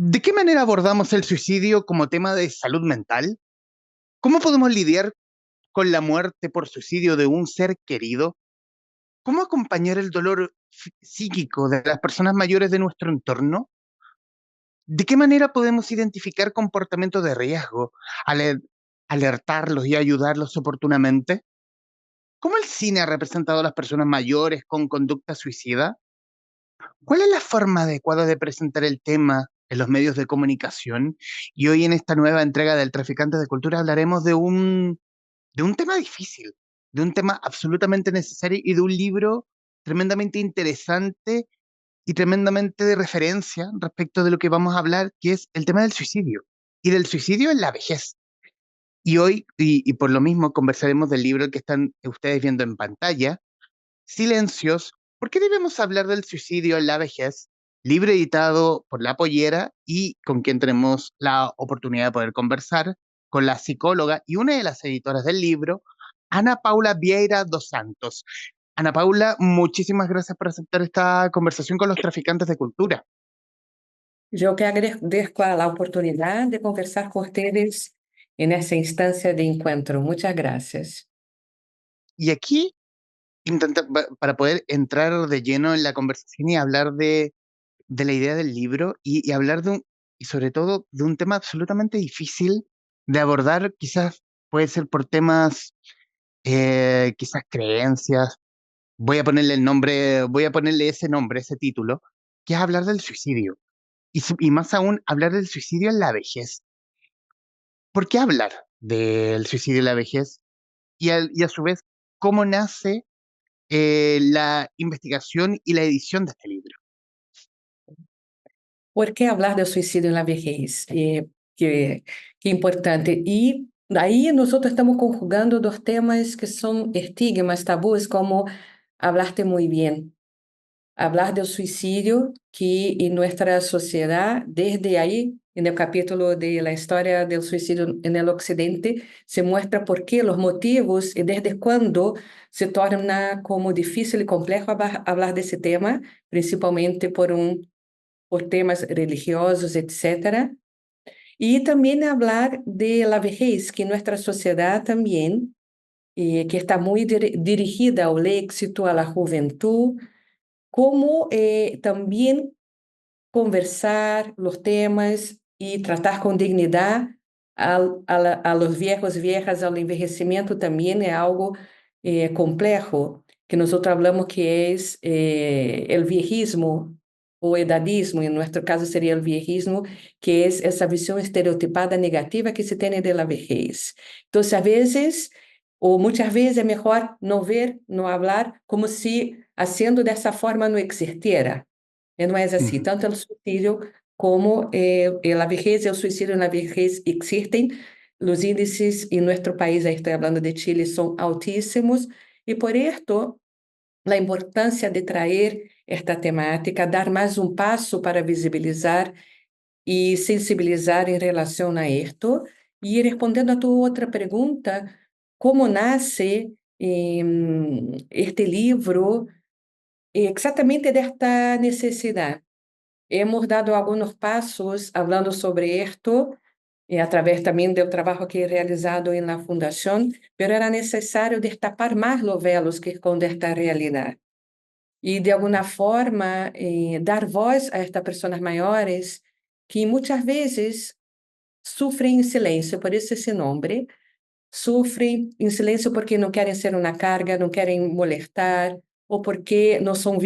¿De qué manera abordamos el suicidio como tema de salud mental? ¿Cómo podemos lidiar con la muerte por suicidio de un ser querido? ¿Cómo acompañar el dolor psíquico de las personas mayores de nuestro entorno? ¿De qué manera podemos identificar comportamientos de riesgo, ale- alertarlos y ayudarlos oportunamente? ¿Cómo el cine ha representado a las personas mayores con conducta suicida? ¿Cuál es la forma adecuada de presentar el tema en los medios de comunicación? Y hoy en esta nueva entrega del Traficante de Cultura hablaremos de un tema difícil, de un tema absolutamente necesario y de un libro tremendamente interesante y tremendamente de referencia respecto de lo que vamos a hablar, que es el tema del suicidio y del suicidio en la vejez. Y hoy, y por lo mismo, conversaremos del libro que están ustedes viendo en pantalla, Silencios. ¿Por qué debemos hablar del suicidio en la vejez? Libro editado por La Pollera y con quien tenemos la oportunidad de poder conversar con la psicóloga y una de las editoras del libro, Ana Paula Vieira dos Santos. Ana Paula, muchísimas gracias por aceptar esta conversación con los traficantes de cultura. Yo que agradezco a la oportunidad de conversar con ustedes en esa instancia de encuentro. Muchas gracias. Y aquí, para poder entrar de lleno en la conversación y hablar de la idea del libro y hablar y sobre todo de un tema absolutamente difícil de abordar, quizás puede ser por temas, quizás creencias, voy a ponerle ese nombre, ese título, que es hablar del suicidio. Y más aún, hablar del suicidio en la vejez. ¿Por qué hablar del suicidio en la vejez? Y a su vez, ¿cómo nace la investigación y la edición de este libro? ¿Por qué hablar del suicidio en la vejez? Qué importante. Y ahí nosotros estamos conjugando dos temas que son estigmas, tabúes, como hablaste muy bien. Hablar del suicidio, que en nuestra sociedad, desde ahí, en el capítulo de la historia del suicidio en el occidente, se muestra por qué, los motivos y desde cuándo se torna como difícil y complejo hablar de ese tema, principalmente por temas religiosos, etcétera. Y también hablar de la vejez, que nuestra sociedad también, que está muy dirigida al éxito, a la juventud, como también conversar los temas y tratar con dignidad a los viejos, viejas, al envejecimiento también es algo complejo, que nosotros hablamos que es el viejismo o edadismo, en nuestro caso sería el viejismo, que es esa visión estereotipada negativa que se tiene de la vejez. Entonces, a veces, o muchas veces es mejor no ver, no hablar, como si haciendo de esa forma no existiera. Não é assim, Ujú. tanto o suicídio como a vejez e o suicídio na vejez existem. Os índices em nosso país, aí estou falando de Chile, são altíssimos e por isso a importância de trazer esta temática, dar mais um passo para visibilizar e sensibilizar em relação a isto. E respondendo a tua outra pergunta, como nasce este livro exatamente desta necessidade? Hemos dado algunos pasos hablando sobre esto, a través también del trabajo que he realizado en la fundación, pero era necesario destapar más los velos que esconde esta realidad. Y de alguna forma, dar voz a estas personas mayores que muchas veces sufren en silencio, por eso ese nombre, sufrem em silêncio porque não querem ser uma carga, não querem molestar, ou porque não são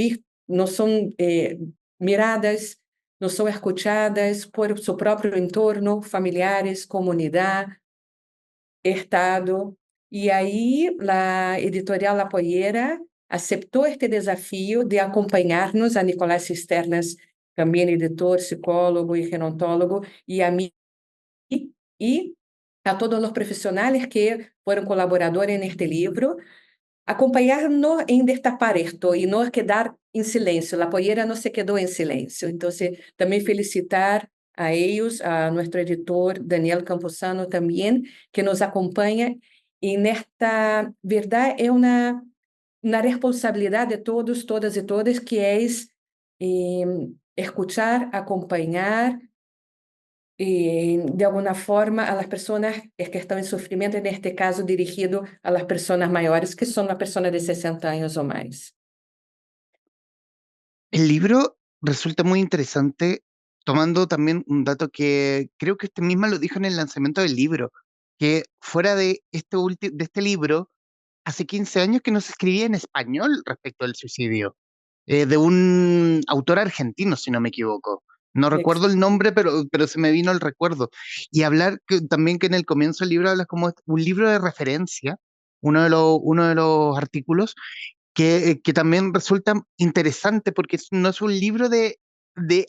miradas, não são escutadas por seu próprio entorno, familiares, comunidade, Estado. E aí, a editorial La Pollera aceitou este desafio de acompanhar-nos, a Nicolás Cisternas, também editor, psicólogo e gerontólogo, e a mim, e a todos os profissionais que foram colaboradores neste livro, acompanhar-nos em destapar isto e não quedar em silêncio. A poeira não se quedou em silêncio. Então, também felicitar a eles, a nosso editor Daniel Camposano também, que nos acompanha. E nesta verdade é uma responsabilidade de todos, todas e todas, que é escutar, acompanhar de alguna forma a las personas que están en sufrimiento, en este caso dirigido a las personas mayores, que son las personas de 60 años o más. El libro resulta muy interesante, tomando también un dato que creo que usted misma lo dijo en el lanzamiento del libro, que fuera de de este libro, hace 15 años que no se escribía en español respecto al suicidio, de un autor argentino, si no me equivoco. No recuerdo el nombre, pero se me vino el recuerdo. Y hablar también que en el comienzo del libro hablas como un libro de referencia, uno de los artículos, que también resulta interesante porque no es un libro de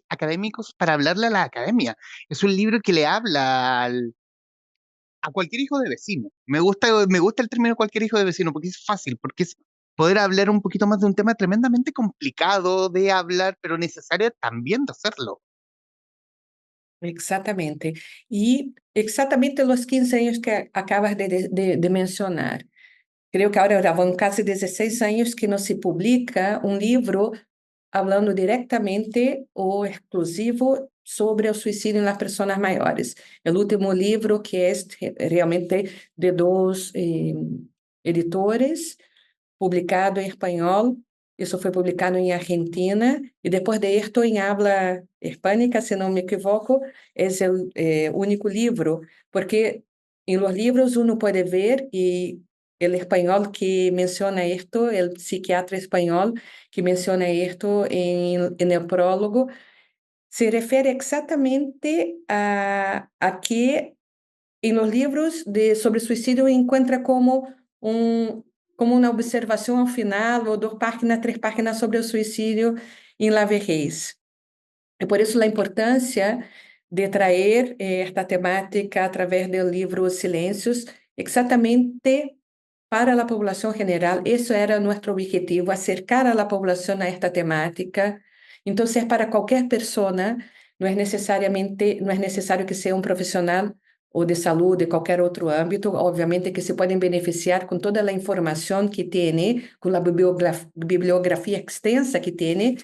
académicos para hablarle a la academia, es un libro que le habla a cualquier hijo de vecino. Me gusta el término cualquier hijo de vecino porque es fácil, porque es poder hablar un poquito más de un tema tremendamente complicado de hablar, pero necesario también de hacerlo. Exatamente. E exatamente os 15 anos que acabas de mencionar. Creio que agora já vão quase 16 anos que não se publica um livro falando diretamente ou exclusivo sobre o suicídio nas pessoas maiores. O último livro que é realmente de dois editores, publicado em espanhol. Isso foi publicado em Argentina e depois de esto em habla hispânica, se não me equivoco, é o único livro, porque em los livros uno pode ver e o espanhol que menciona isto, o psiquiatra espanhol que menciona isto em el prólogo, se refere exatamente a que em los livros sobre suicídio encontra como uma observação ao final, ou 2 páginas, 3 páginas sobre o suicídio em la vejez. E por isso a importância de trazer esta temática através do livro Silêncios, exatamente para a população general. Isso era nosso objetivo, acercar a população a esta temática. Então, para qualquer pessoa, não é necessário que seja um profissional ou de saúde, de qualquer outro âmbito, obviamente que se podem beneficiar com toda a informação que tem, com a bibliografia extensa que tem,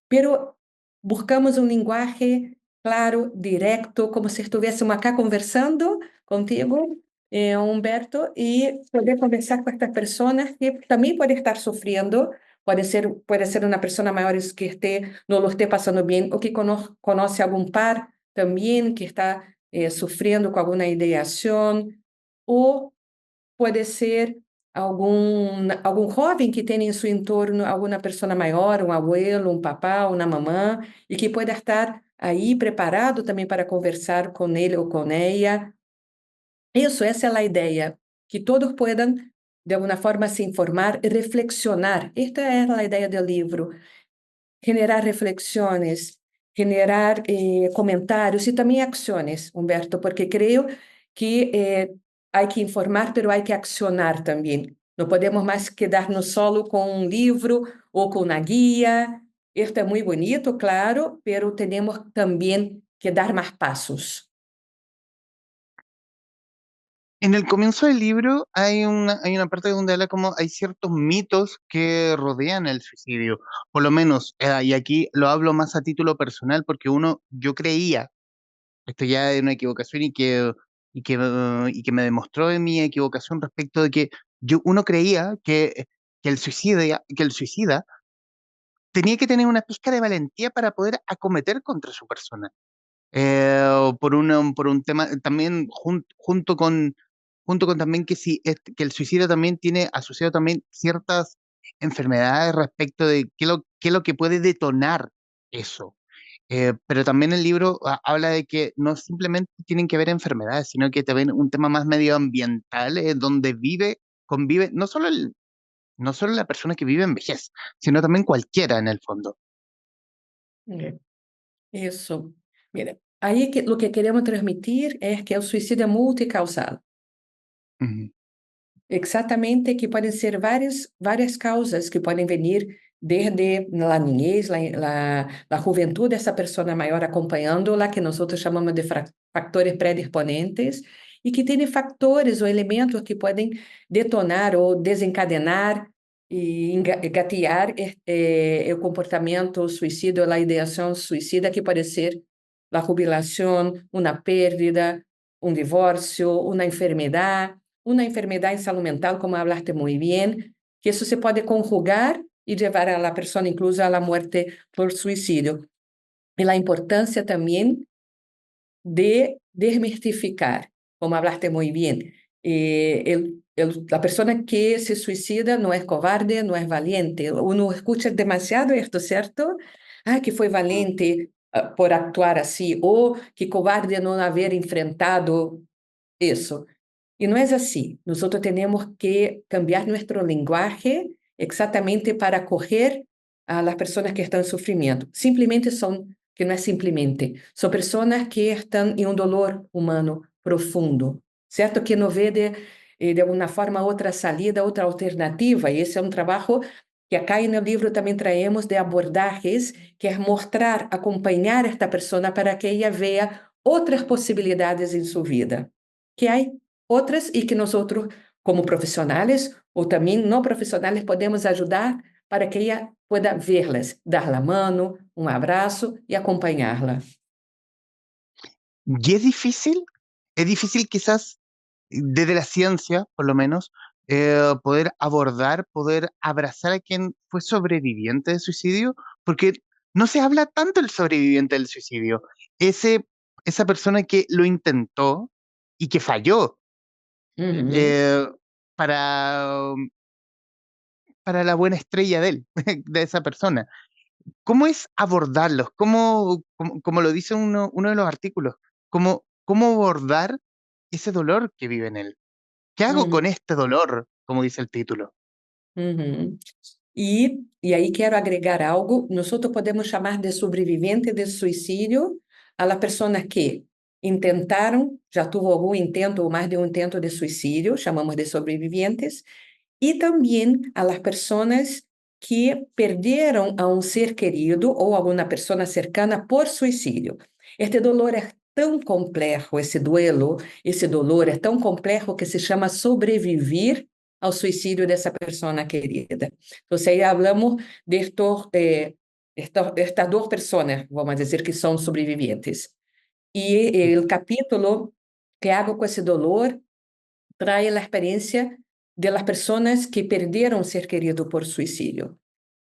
pero buscamos um linguagem claro, direto, como se estivéssemos acá conversando contigo, Humberto, e poder conversar com estas pessoas que também podem estar sofrendo, pode ser uma pessoa maior que não lo esteja passando bem, ou que conhece algum par também que está sofrendo com alguma ideação, ou pode ser algum jovem que tem em seu entorno alguma pessoa maior, um abuelo, um papá, uma mamã, e que pueda estar aí preparado também para conversar com ele ou com ela. Isso, essa é a ideia, que todos puedan, de alguma forma, se informar e reflexionar. Esta é a ideia do livro, generar reflexões, generar comentários e também ações, Humberto, porque creio que há que informar, pero há que accionar também. Não podemos mais quedar-nos solo com um livro ou com uma guia. Isto é muito bonito, claro, pero temos também que dar mais passos. En el comienzo del libro hay una parte donde habla como hay ciertos mitos que rodean el suicidio, por lo menos, y aquí lo hablo más a título personal porque yo creía, esto ya es una equivocación y que me demostró en mi equivocación respecto de que uno creía que el suicida tenía que tener una pizca de valentía para poder acometer contra su persona. Por un tema también junto con también que si que el suicidio también tiene asociado también ciertas enfermedades respecto de qué es lo que puede detonar eso. Pero también el libro habla de que no simplemente tienen que haber enfermedades, sino que también un tema más medioambiental, donde convive, no solo la persona que vive en vejez, sino también cualquiera en el fondo. É, isso. Mira, aí que, o que queremos transmitir é que o suicídio é multicausal. Ujú. Exatamente, que podem ser várias causas que podem vir desde a niñez, a juventude, essa pessoa maior acompanhando lá, que nós chamamos de fatores predisponentes, e que tem fatores ou elementos que podem detonar ou desencadenar e gatilhar o comportamento suicida, ou a ideação suicida, que pode ser la jubilación, una pérdida, un divorcio, una enfermedad en salud mental, como hablaste muy bien, que eso se puede conjugar y llevar a la persona incluso a la muerte por suicidio. Y la importancia también de desmistificar, como hablaste muy bien. La persona que se suicida no es cobarde, no es valiente. Uno escucha demasiado esto, ¿cierto? Ah, que fue valiente por actuar así, o que cobarde no haber enfrentado eso. Y no es así. Nosotros tenemos que cambiar nuestro lenguaje exactamente para acoger a las personas que están en sufrimiento. Simplemente son, que no es simplemente, son personas que están en un dolor humano profundo, ¿cierto? Que no ve de alguna forma otra salida, otra alternativa. Y ese es un trabajo que acá en el libro también traemos de abordajes, que es mostrar, acompañar a esta persona para que ella vea otras posibilidades en su vida, que hay otras y que nosotros, como profesionales o también no profesionales, podemos ayudar para que ella pueda verlas, dar la mano, un abrazo y acompañarla. Y es difícil quizás desde la ciencia, por lo menos, poder abordar, poder abrazar a quien fue sobreviviente de suicidio, porque no se habla tanto del sobreviviente del suicidio, ese, esa persona que lo intentó y que falló Uhum, eh, para, para la buena estrella de él, de esa persona. ¿Cómo es abordarlos? Como lo dice uno de los artículos, cómo abordar ese dolor que vive en él? ¿Qué hago uhum, con este dolor? Como dice el título. uhum. E aí quero agregar algo, nós podemos chamar de sobrevivente de suicídio a la persona que intentaram, já teve algum intento ou mais de um intento de suicídio, chamamos de sobreviventes, e também a las personas que perderam a um ser querido ou alguma pessoa cercana por suicídio. Este dolor é tão complexo, esse dolor é tão complexo que se chama sobreviver ao suicídio dessa pessoa querida. Então, aí falamos de estas duas pessoas, vamos dizer, que são sobreviventes. E o capítulo que hago com esse dolor trae a experiência de las personas que perderam ser querido por suicídio.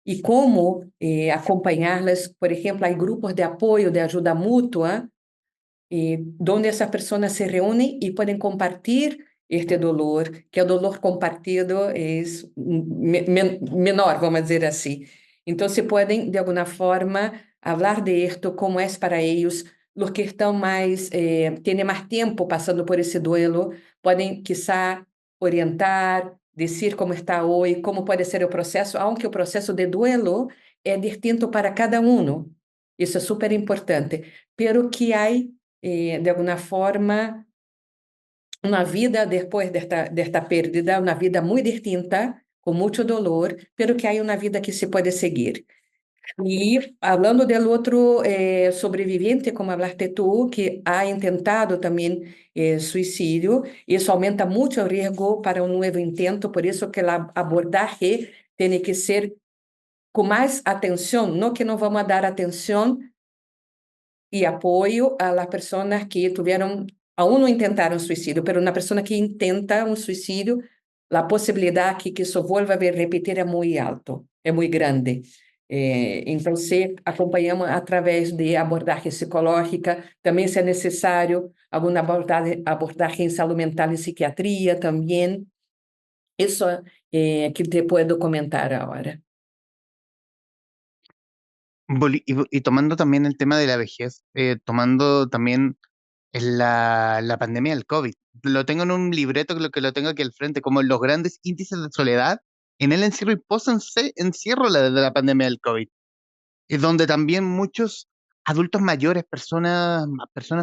E como acompanhá-las, por exemplo, há grupos de apoio, de ajuda mútua, onde essas pessoas se reúnem e podem compartilhar este dolor, que o dolor compartido é menor, vamos dizer assim. Então, se podem, de alguma forma, falar de esto, como é para eles, os que estão mais, têm mais tempo passando por esse duelo, podem, quizá, orientar, dizer como está hoje, como pode ser o processo, aunque o processo de duelo é distinto para cada um. Isso é super importante. Pero que há de alguma forma, uma vida depois desta pérdida, uma vida muito distinta, com muito dolor, pero que há uma vida que se pode seguir. E falando do outro sobrevivente, como falaste tu, que ha intentado também suicídio, isso aumenta muito o risco para um novo intento, por isso que a abordagem tem que ser com mais atenção, não que não vamos dar atenção y apoyo a las personas que tuvieron, aún no intentaron suicidio, pero una persona que intenta un suicidio, la posibilidad que eso vuelva a repetir es muy alto, es muy grande. Entonces, acompañamos a través de abordaje psicológica, también si es necesario, alguna abordaje en salud mental y psiquiatría también. Eso que te puedo comentar ahora. Y tomando también el tema de la vejez, tomando también la pandemia del COVID. Lo tengo en un libreto que lo tengo aquí al frente, como los grandes índices de soledad en el encierro y post-encierro de la pandemia del COVID. Es donde también muchos adultos mayores, personas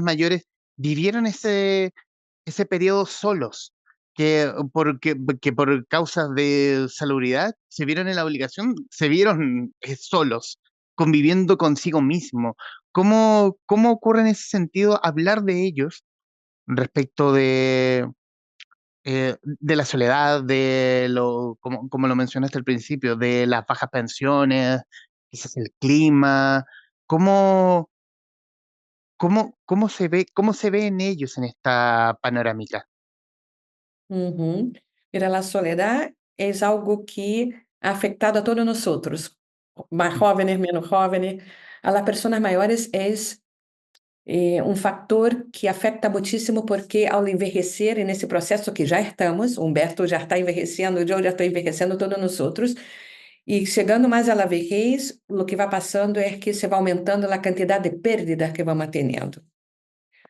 mayores, vivieron ese periodo solos, que por causas de salubridad se vieron en la obligación, se vieron solos, conviviendo consigo mismo. ¿Cómo ocurre en ese sentido hablar de ellos respecto de la soledad, como lo mencionaste al principio, de las bajas pensiones, quizás el clima? ¿Cómo, cómo se ve en ellos en esta panorámica? Uhum. Mira, a soledad é algo que ha afectado a todos nós outros, mais Mm, jóvenes, menos jóvenes. A las personas maiores é um fator que afeta muitíssimo porque ao envelhecer e nesse processo que já estamos, Humberto já está envelhecendo, eu já estou envelhecendo, todos nós outros, e chegando mais à vejez, o que vai passando é que se vai aumentando a quantidade de pérdidas que vamos tendo.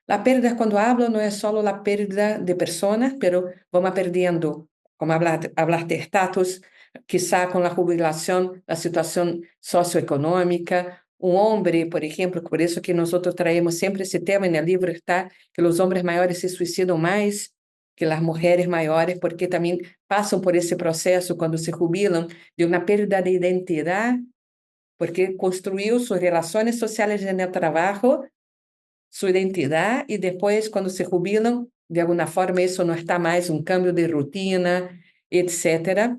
La pérdida, cuando hablo, no es solo la pérdida de personas, pero vamos perdiendo, como hablaste, estatus, quizá con la jubilación, la situación socioeconómica. Un hombre, por ejemplo, por eso que nosotros traemos siempre ese tema, en el libro está que los hombres mayores se suicidan más que las mujeres mayores, porque también pasan por ese proceso cuando se jubilan de una pérdida de identidad, porque construyó sus relaciones sociales en el trabajo, sua identidade e depois, quando se jubilam, de alguma forma isso não está mais um cambio de rotina, etc.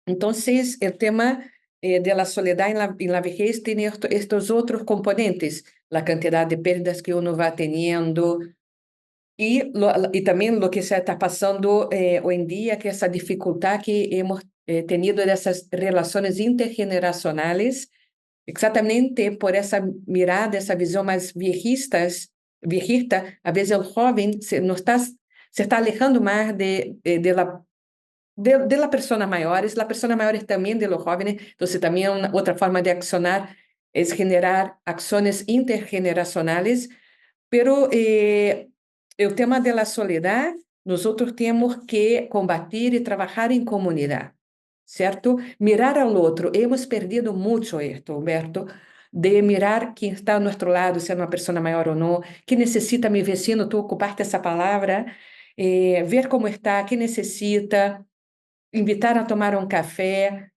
Então, o tema de la soledad en la vejez tem estes outros componentes, a quantidade de perdas que uno vai tendo e também o que se está passando hoje em dia, que é essa dificuldade que hemos tenido dessas relações intergeneracionais. Exatamente por essa mirada, essa visão mais viejista, a vezes o jovem se está alejando mais de las personas mayores, las personas mayores también de los jóvenes, entonces también otra forma de accionar es generar acciones intergeneracionales, pero el tema de la soledad, nosotros tenemos que combatir y trabajar en comunidad, ¿cierto? Mirar al otro. Hemos perdido mucho esto, Humberto, de mirar quién está a nuestro lado, si es una persona mayor o no, qué necesita mi vecino, tú ocupaste esa palabra, ver cómo está, qué necesita, invitar a tomar um café.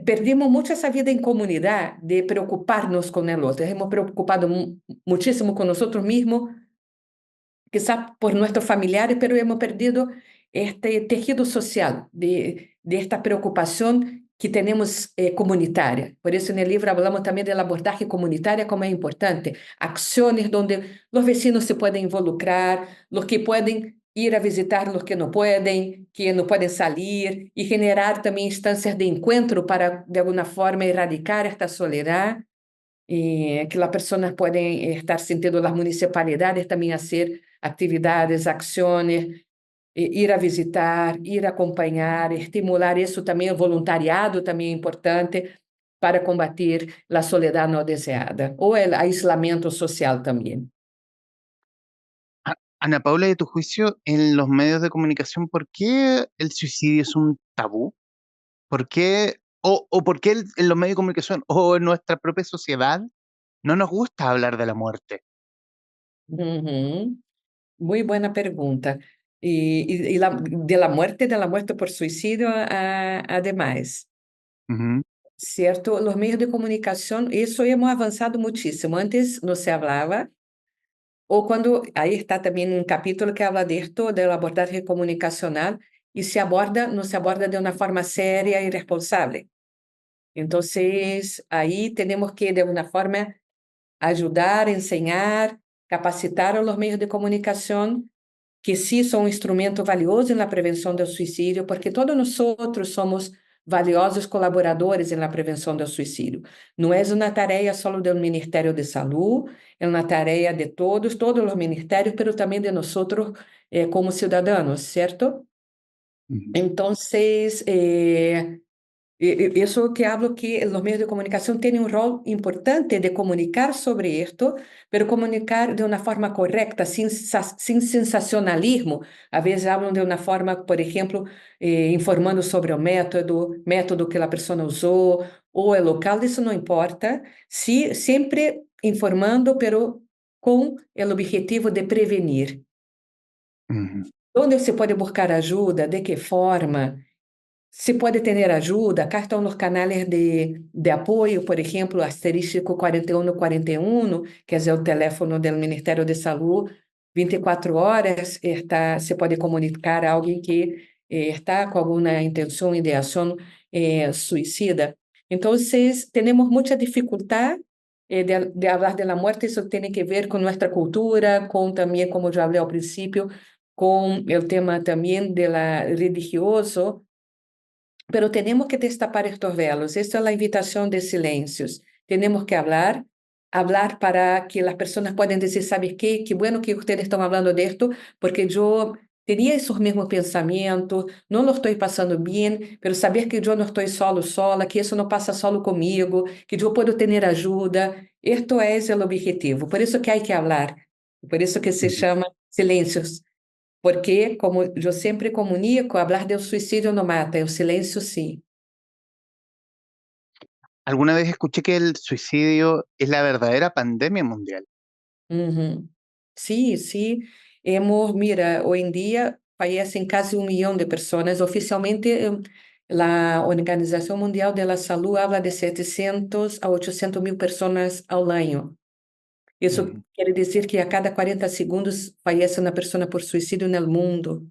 Perdimos muito essa vida em comunidade, de preocupar-nos com o outro. Hemos preocupado muitíssimo com nós mesmos, quizá por nuestros familiares, pero hemos perdido este tejido social de esta preocupación que tenemos comunitaria. Por eso en el libro hablamos también del abordaje comunitaria como es importante. Acciones donde los vecinos se pueden involucrar, los que pueden ir a visitar los que no pueden salir, y generar también instancias de encuentro para, de alguna forma, erradicar esta soledad. Que as pessoas podem estar sentindo, as municipalidades também fazer atividades, ações, ir a visitar, ir a acompanhar, estimular isso também, o voluntariado também é importante para combater a soledade não desejada, ou o aislamento social também. Ana Paula, de tu juicio, en los medios de comunicación, ¿por qué el suicidio es un tabú? ¿Por qué, o por qué en los medios de comunicación o en nuestra propia sociedad no nos gusta hablar de la muerte? Uhum. Muito boa pergunta. De la muerte por suicídio, ademais. Ujú, Certo? Os meios de comunicação, isso hemos avançado muitíssimo. Antes não se falava, ou quando, aí está também um capítulo que habla de esto, da abordagem comunicacional, e se aborda, não se aborda de uma forma séria e responsável. Então, aí temos que, de alguma forma, ajudar, ensinar, capacitar a los meios de comunicação, que sí son un instrumento valioso en la prevención del suicidio, porque todos nosotros somos valiosos colaboradores en la prevención del suicidio. No es una tarea solo del Ministerio de Salud, es una tarea de todos los ministerios, pero también de nosotros como ciudadanos, ¿cierto? ujú, Entonces, isso que hablo que os meios de comunicação têm um rol importante de comunicar sobre isto, mas comunicar de uma forma correta, sem sensacionalismo. Às vezes falam de uma forma, por exemplo, informando sobre o método que a pessoa usou, ou o local, isso não importa. Se, sempre informando, pero com o objetivo de prevenir. ujú. Onde se pode buscar ajuda, de que forma? Se pode ter ajuda, cá estão os canais de apoio, por exemplo, asterístico 4141, que é o telefone do Ministério de Saúde, 24 horas se pode comunicar a alguém que está com alguma intenção, ideação suicida. Então, temos muita dificuldade de hablar de la muerte, eso tiene que ver con nuestra cultura, con también, como yo hablé al principio, con el tema también de la religioso, pero tenemos que destapar estos velos. Esta es la invitación de silencios. Tenemos que hablar, hablar para que las personas puedan decir, ¿sabes qué? Qué bueno que ustedes están hablando de esto, porque yo tenía esos mismos pensamientos, no lo estoy pasando bien, pero saber que yo no estoy solo, sola, que eso no pasa solo conmigo, que yo puedo tener ayuda. Esto es el objetivo. Por eso que hay que hablar. Por eso que se Ujú. llama silencios. Porque, como eu sempre comunico, hablar del suicídio no mata, el silêncio sim. Alguna vez escuché que el suicidio es la verdadera pandemia mundial. Uhum. Sim, sim. Mira, hoje em dia fallecem quase 1 milhão de pessoas. Oficialmente, a Organização Mundial da Saúde habla de 700 a 800 mil pessoas ao ano. Isso Ujú. quer dizer que a cada 40 segundos fallece uma pessoa por suicídio no mundo.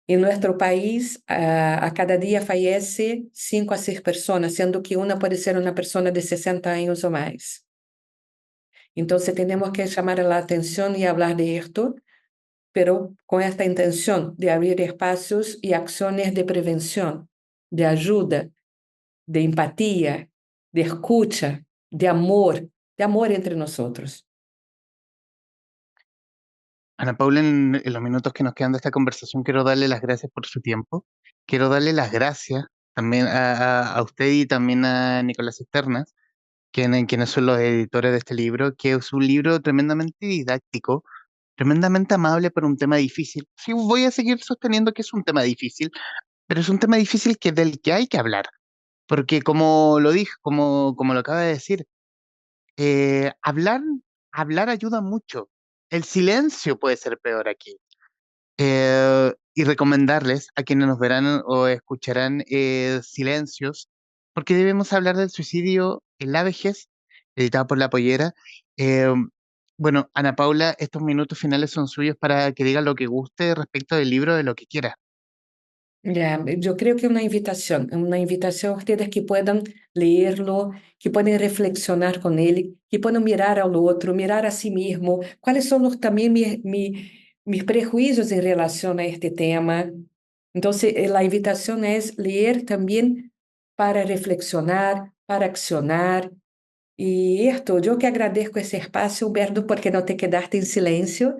Em nosso país, a cada dia falece 5 a 6 pessoas, sendo que uma pode ser uma pessoa de 60 anos ou mais. Então, temos que chamar a atenção e falar de esto, pero com esta intenção de abrir espaços e ações de prevenção, de ajuda, de empatia, de escuta, de amor entre nós. Ana Paula, en los minutos que nos quedan de esta conversación, quiero darle las gracias por su tiempo. Quiero darle las gracias también a usted y también a Nicolás Cisternas, quienes son los editores de este libro, que es un libro tremendamente didáctico, tremendamente amable para un tema difícil. Sí, voy a seguir sosteniendo que es un tema difícil, pero es un tema difícil del que hay que hablar, porque como lo dije, como lo acaba de decir, hablar, hablar ayuda mucho. El silencio puede ser peor aquí. Y recomendarles a quienes nos verán o escucharán silencios, porque debemos hablar del suicidio en la vejez, editado por La Pollera. Eh, bueno, Ana Paula, estos minutos finales son suyos para que diga lo que guste respecto del libro, de lo que quiera. Eu creio que é uma invitação a ustedes que puedan leerlo, que puedan reflexionar com ele, que puedan mirar ao outro, mirar a si mesmo, quais são também mis prejuízos em relação a este tema. Então, a invitação é ler também para reflexionar, para accionar. E esto, eu que agradeço esse espaço, Humberto, porque não te quedaste em silêncio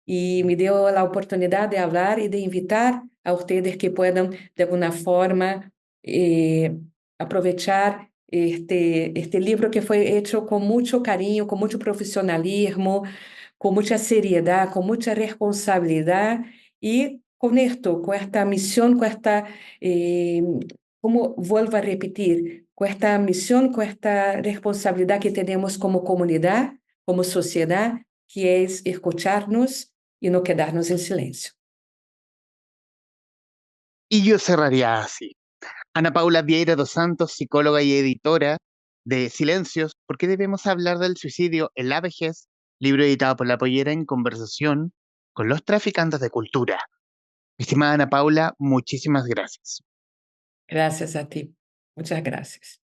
y me dio la oportunidad de hablar y de invitar a ustedes que puedan de alguna forma aprovechar este libro que fue hecho con mucho cariño, con mucho profesionalismo, con mucha seriedad, con mucha responsabilidad y con esto, con esta misión, con esta, como vuelvo a repetir, con esta misión, con esta responsabilidad que tenemos como comunidad, como sociedad, que es escucharnos y no quedarnos en silencio. Y yo cerraría así. Ana Paula Vieira dos Santos, psicóloga y editora de Silencios, ¿por qué debemos hablar del suicidio en la vejez? Libro editado por La Pollera en conversación con los traficantes de cultura. Mi estimada Ana Paula, muchísimas gracias. Gracias a ti. Muchas gracias.